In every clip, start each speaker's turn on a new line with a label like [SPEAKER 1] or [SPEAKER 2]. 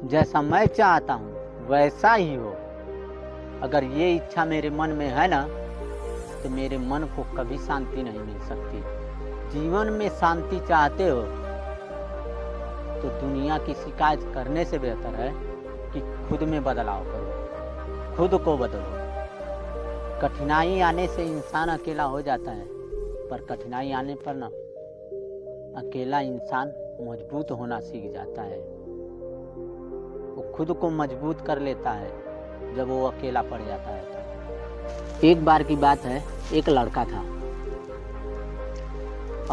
[SPEAKER 1] जैसा मैं चाहता हूँ वैसा ही हो। अगर ये इच्छा मेरे मन में है ना, तो मेरे मन को कभी शांति नहीं मिल सकती। जीवन में शांति चाहते हो तो दुनिया की शिकायत करने से बेहतर है कि खुद में बदलाव करो, खुद को बदलो। कठिनाई आने से इंसान अकेला हो जाता है, पर कठिनाई आने पर ना अकेला इंसान मजबूत होना सीख जाता है। वो खुद को मजबूत कर लेता है जब वो अकेला पड़ जाता है। एक बार की बात है, एक लड़का था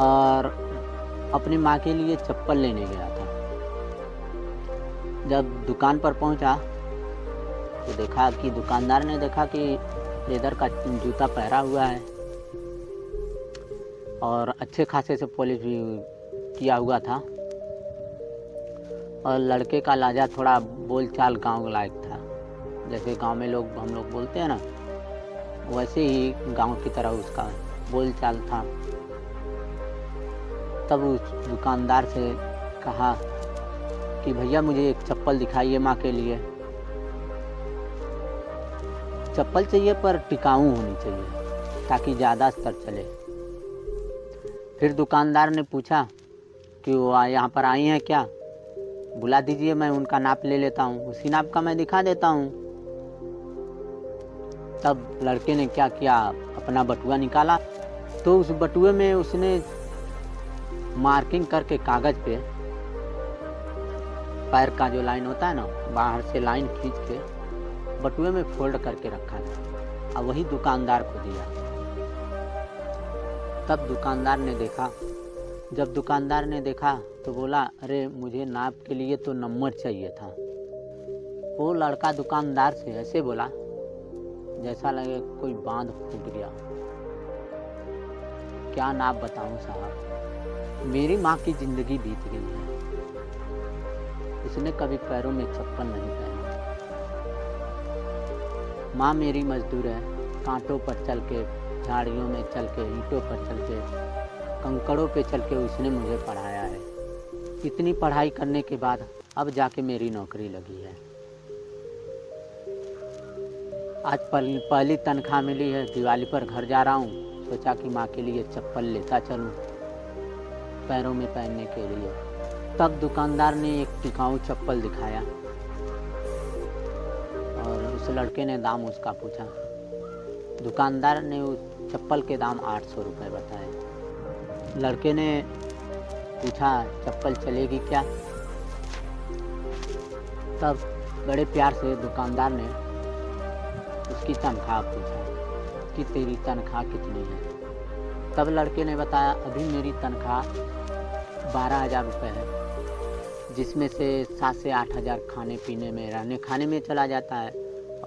[SPEAKER 1] और अपनी माँ के लिए चप्पल लेने गया था। जब दुकान पर पहुंचा तो देखा कि दुकानदार ने देखा कि लेदर का जूता पहना हुआ है और अच्छे खासे से पॉलिश भी किया हुआ था, और लड़के का लहजा थोड़ा बोलचाल गांव लायक था। जैसे गांव में लोग हम लोग बोलते हैं ना, वैसे ही गांव की तरह उसका बोलचाल था। तब उस दुकानदार से कहा कि भैया मुझे एक चप्पल दिखाइए माँ के लिए। चप्पल चाहिए पर टिकाऊ होनी चाहिए ताकि ज़्यादा स्तर चले। फिर दुकानदार ने पूछा कि वो यहाँ पर आई हैं क्या, बुला दीजिए, मैं उनका नाप ले लेता हूँ, उसी नाप का मैं दिखा देता हूँ। तब लड़के ने क्या किया, अपना बटुआ निकाला तो उस बटुए में उसने मार्किंग करके कागज़ पे पैर का जो लाइन होता है ना, बाहर से लाइन खींच के बटुए में फोल्ड करके रखा था और वही दुकानदार को दिया। तब दुकानदार ने देखा, जब दुकानदार ने देखा तो बोला, अरे मुझे नाप के लिए तो नंबर चाहिए था। वो लड़का दुकानदार से ऐसे बोला जैसा लगे कोई बांध फूट गया। क्या नाप बताऊं साहब, मेरी माँ की जिंदगी बीत गई है। उसने कभी पैरों में चप्पल नहीं पहना। माँ मेरी मजदूर है, कांटों पर चल के, झाड़ियों में चल के, ईंटों पर चल के, कंकड़ों पे चल के उसने मुझे पढ़ाया है। इतनी पढ़ाई करने के बाद अब जाके मेरी नौकरी लगी है। आज पहली तनख्वाह मिली है, दिवाली पर घर जा रहा हूँ, सोचा कि माँ के लिए चप्पल लेता चलूँ पैरों में पहनने के लिए। तब दुकानदार ने एक टिकाऊ चप्पल दिखाया और उस लड़के ने दाम उसका पूछा। दुकानदार ने उस चप्पल के दाम 800 रुपये बताए। लड़के ने पूछा, चप्पल चलेगी क्या? तब बड़े प्यार से दुकानदार ने उसकी तनख्वाह पूछा कि तेरी तनख्वाह कितनी है? तब लड़के ने बताया, अभी मेरी तनख्वाह 12,000 रुपये है, जिसमें से 7 से 8,000 खाने पीने में, रहने खाने में चला जाता है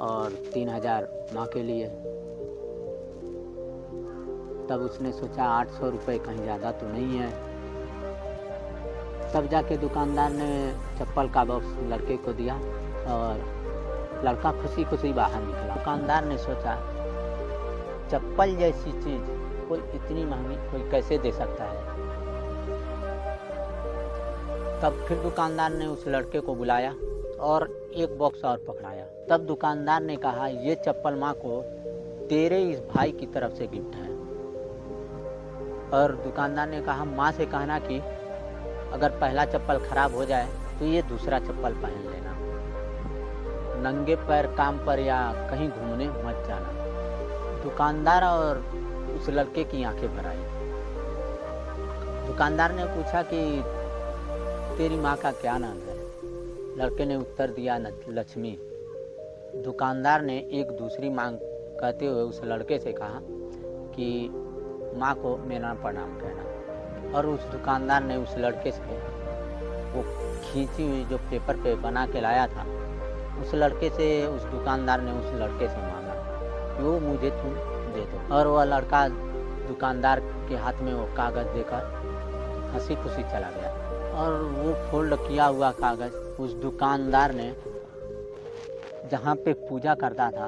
[SPEAKER 1] और 3,000 माँ के लिए। तब उसने सोचा 800 रुपये कहीं ज़्यादा तो नहीं है। तब जाके दुकानदार ने चप्पल का बॉक्स लड़के को दिया और लड़का खुशी खुशी बाहर निकला। दुकानदार ने सोचा चप्पल जैसी चीज़ कोई इतनी महंगी कोई कैसे दे सकता है। तब फिर दुकानदार ने उस लड़के को बुलाया और एक बॉक्स और पकड़ाया। तब दुकानदार ने कहा, ये चप्पल माँ को तेरे इस भाई की तरफ से गिफ्ट है। और दुकानदार ने कहा, माँ से कहना कि अगर पहला चप्पल खराब हो जाए तो ये दूसरा चप्पल पहन लेना, नंगे पैर काम पर या कहीं घूमने मत जाना। दुकानदार और उस लड़के की आंखें भर आई। दुकानदार ने पूछा कि तेरी माँ का क्या नाम है? लड़के ने उत्तर दिया, लक्ष्मी। दुकानदार ने एक दूसरी मांग कहते हुए उस लड़के से कहा कि माँ को मेरा प्रणाम कहना। और उस दुकानदार ने उस लड़के से वो खींची हुई जो पेपर पे बना के लाया था, उस लड़के से, उस दुकानदार ने उस लड़के से मांगा कि वो मुझे तुम दे दो। और वह लड़का दुकानदार के हाथ में वो कागज़ देकर हंसी खुशी चला गया। और वो फोल्ड किया हुआ कागज़ उस दुकानदार ने जहाँ पे पूजा करता था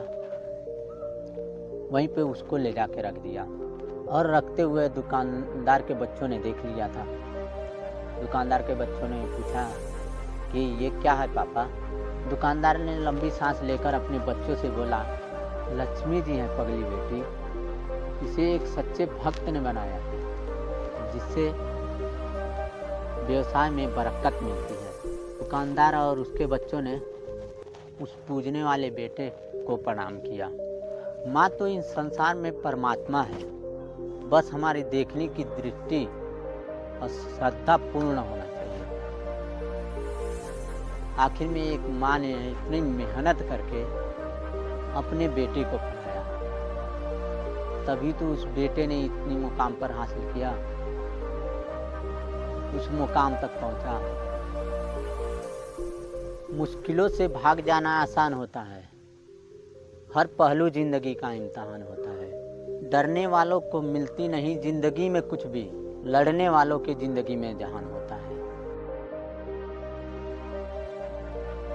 [SPEAKER 1] वहीं पे उसको ले जाके रख दिया। और रखते हुए दुकानदार के बच्चों ने देख लिया था। दुकानदार के बच्चों ने पूछा कि ये क्या है पापा। दुकानदार ने लंबी सांस लेकर अपने बच्चों से बोला, लक्ष्मी जी हैं पगली बेटी, इसे एक सच्चे भक्त ने बनाया जिससे व्यवसाय में बरकत मिलती है। दुकानदार और उसके बच्चों ने उस पूजने वाले बेटे को प्रणाम किया। माँ तो इस संसार में परमात्मा है, बस हमारी देखने की दृष्टि और श्रद्धा पूर्ण होना चाहिए। आखिर में एक माँ ने इतनी मेहनत करके अपने बेटे को पढ़ाया, तभी तो उस बेटे ने इतनी मुकाम पर हासिल किया, उस मुकाम तक पहुंचा। मुश्किलों से भाग जाना आसान होता है, हर पहलू जिंदगी का इम्तिहान होता है। डरने वालों को मिलती नहीं जिंदगी में कुछ भी, लड़ने वालों की जिंदगी में जहान होता है।